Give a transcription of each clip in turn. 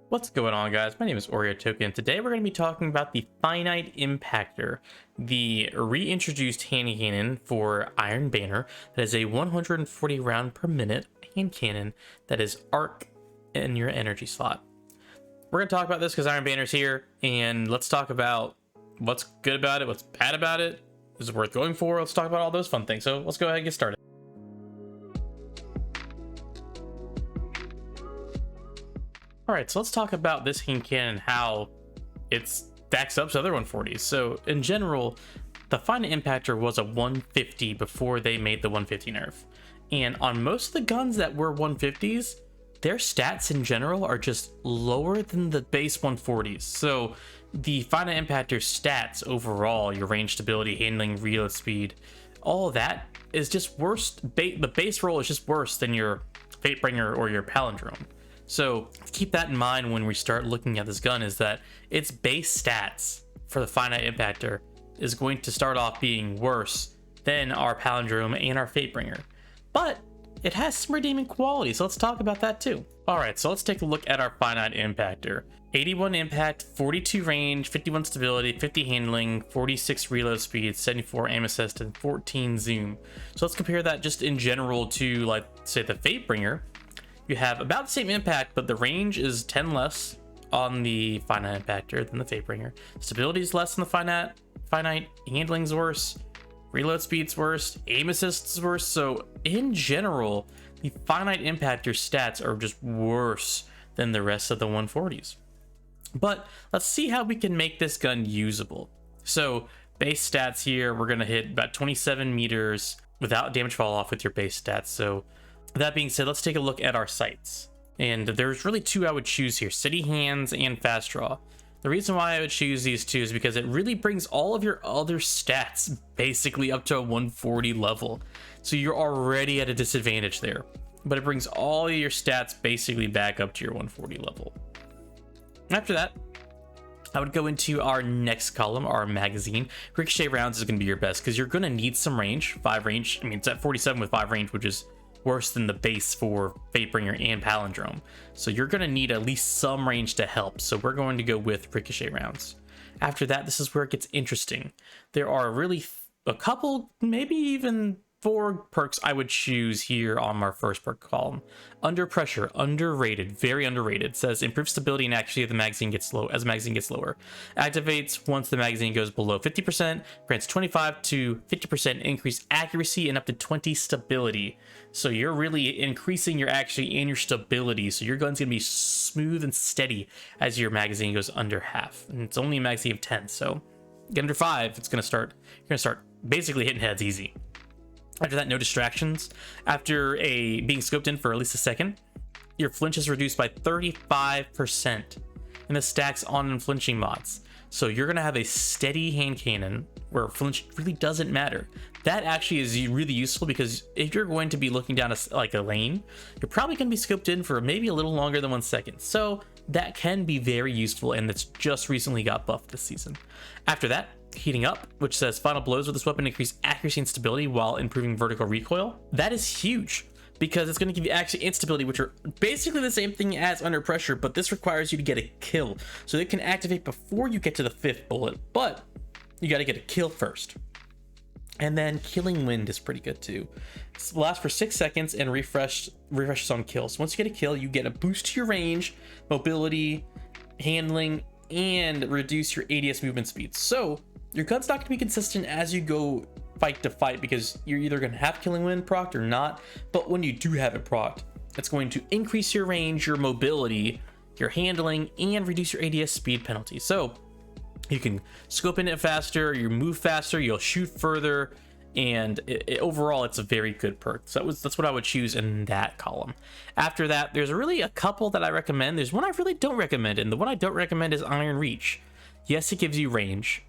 What's going on, guys? My name is Oreo Token. Today we're going to be talking about the Finite Impactor, the reintroduced hand cannon for Iron Banner that is a 140 round per minute hand cannon that is arc in your energy slot. We're going to talk about this because Iron Banner's here, and let's talk about what's good about it, what's bad about it, is it worth going for? Let's talk about all those fun things. So let's go ahead and get started. Alright, so let's talk about this hand cannon and how it stacks up to other 140s. So in general, the Finite Impactor was a 150 before they made the 150 nerf. And on most of the guns that were 150s, their stats in general are just lower than the base 140s. So the Finite Impactor stats overall, your range, stability, handling, reload speed, all that is just worse. The base roll is just worse than your Fatebringer or your Palindrome. So keep that in mind when we start looking at this gun, is that its base stats for the Finite Impactor is going to start off being worse than our Palindrome and our Fatebringer. But it has some redeeming qualities, so let's talk about that too. Alright, so let's take a look at our Finite Impactor. 81 impact, 42 range, 51 stability, 50 handling, 46 reload speed, 74 aim assist, and 14 zoom. So let's compare that just in general to, like, say, the Fatebringer. You have about the same impact, but the range is 10 less on the Finite Impactor than the Fatebringer. Stability is less than the Finite. Handling's worse. Reload speed's worse. Aim assist's worse. So in general, the Finite Impactor stats are just worse than the rest of the 140s. But let's see how we can make this gun usable. So base stats here, we're going to hit about 27 meters without damage fall off with your base stats. So that being said, let's take a look at our sights. And there's really two I would choose here: Steady Hands and Fast Draw. The reason why I would choose these two is because it really brings all of your other stats basically up to a 140 level. So you're already at a disadvantage there, but it brings all of your stats basically back up to your 140 level. After that, I would go into our next column, our magazine. Ricochet rounds is going to be your best because you're going to need some range. 5 range. I mean, it's at 47 with 5 range, which is worse than the base for Fatebringer and Palindrome. So you're going to need at least some range to help. So we're going to go with Ricochet rounds. After that, this is where it gets interesting. There are really a couple, maybe even 4 perks I would choose here on our first perk column. Under Pressure, underrated, very underrated. It says improve stability and accuracy as the magazine gets lower. Activates once the magazine goes below 50%, grants 25 to 50% increased accuracy and up to 20 stability. So you're really increasing your accuracy and your stability. So your gun's gonna be smooth and steady as your magazine goes under half. And it's only a magazine of 10, so get under 5, you're gonna start basically hitting heads easy. After that, no distractions. After being scoped in for at least a second, your flinch is reduced by 35%, and this stacks on unflinching mods. So you're gonna have a steady hand cannon where flinch really doesn't matter. That actually is really useful because if you're going to be looking down a lane, you're probably gonna be scoped in for maybe a little longer than 1 second. So that can be very useful, and it's just recently got buffed this season. After that, Heating Up, which says final blows with this weapon increase accuracy and stability while improving vertical recoil. That is huge because it's going to give you accuracy and stability, which are basically the same thing as Under Pressure, but this requires you to get a kill. So it can activate before you get to the 5th bullet, but you got to get a kill first. And then Killing Wind is pretty good too. It lasts for 6 seconds and refreshes on kills. Once you get a kill, you get a boost to your range, mobility, handling, and reduce your ADS movement speed. So your gun's not going to be consistent as you go fight to fight because you're either going to have Killing Wind procced or not. But when you do have it procced, it's going to increase your range, your mobility, your handling, and reduce your ADS speed penalty. So you can scope in it faster, you move faster, you'll shoot further, and overall it's a very good perk. So that's what I would choose in that column. After that, there's really a couple that I recommend. There's one I really don't recommend, and the one I don't recommend is Iron Reach. Yes, it gives you range,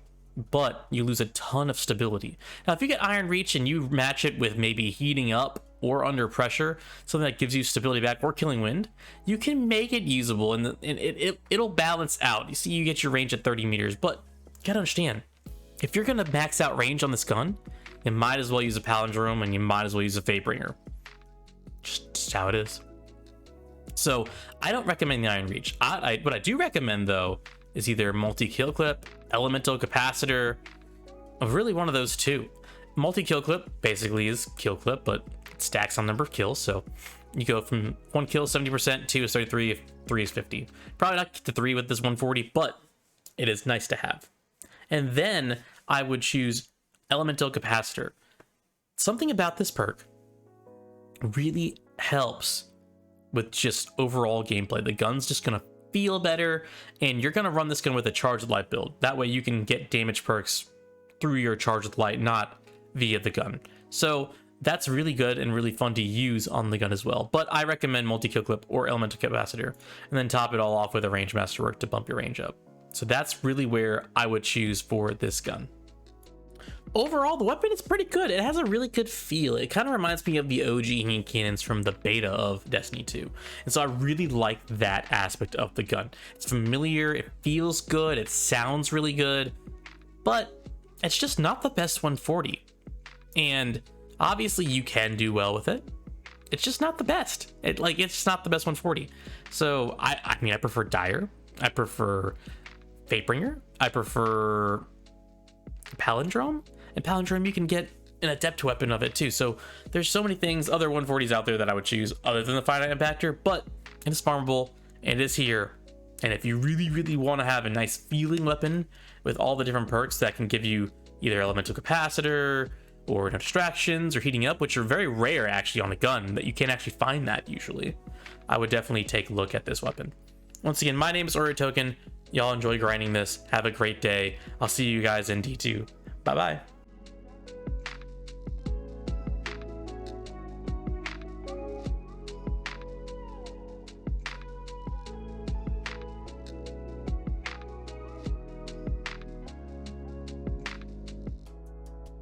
but you lose a ton of stability. Now, if you get Iron Reach and you match it with maybe Heating Up or Under Pressure, something that gives you stability back, or Killing Wind, you can make it usable, and it'll balance out. You see, you get your range at 30 meters, but you gotta understand, if you're gonna max out range on this gun, you might as well use a Palindrome and you might as well use a Fatebringer. Just how it is. So I don't recommend the Iron Reach. What I do recommend though is either multi-kill clip, elemental capacitor, of really one of those two. Multi-kill clip basically is kill clip, but it stacks on number of kills. So you go from 1 kill 70%, 2 is 33, if 3 is 50. Probably not get to 3 with this 140, but it is nice to have. And then I would choose elemental capacitor. Something about this perk really helps with just overall gameplay. The gun's just gonna feel better, and you're gonna run this gun with a charged light build. That way you can get damage perks through your charged light, not via the gun. So that's really good and really fun to use on the gun as well. But I recommend multi-kill clip or elemental capacitor, and then top it all off with a range masterwork to bump your range up. So that's really where I would choose for this gun. Overall, the weapon is pretty good. It has a really good feel. It kind of reminds me of the OG hand cannons from the beta of Destiny 2. And so I really like that aspect of the gun. It's familiar, it feels good, it sounds really good, but it's just not the best 140. And obviously you can do well with it. It's just not the best. It's just not the best 140. So I mean, I prefer Dire. I prefer Fatebringer. I prefer Palindrome. And Palindrome, you can get an adept weapon of it too. So there's so many things, other 140s out there that I would choose other than the Finite Impactor, but it is farmable and it is here. And if you really, really want to have a nice feeling weapon with all the different perks that can give you either elemental capacitor or no distractions or heating up, which are very rare actually on a gun, that you can't actually find that usually, I would definitely take a look at this weapon. Once again, my name is OrioToken. Y'all enjoy grinding this. Have a great day. I'll see you guys in D2. Bye bye.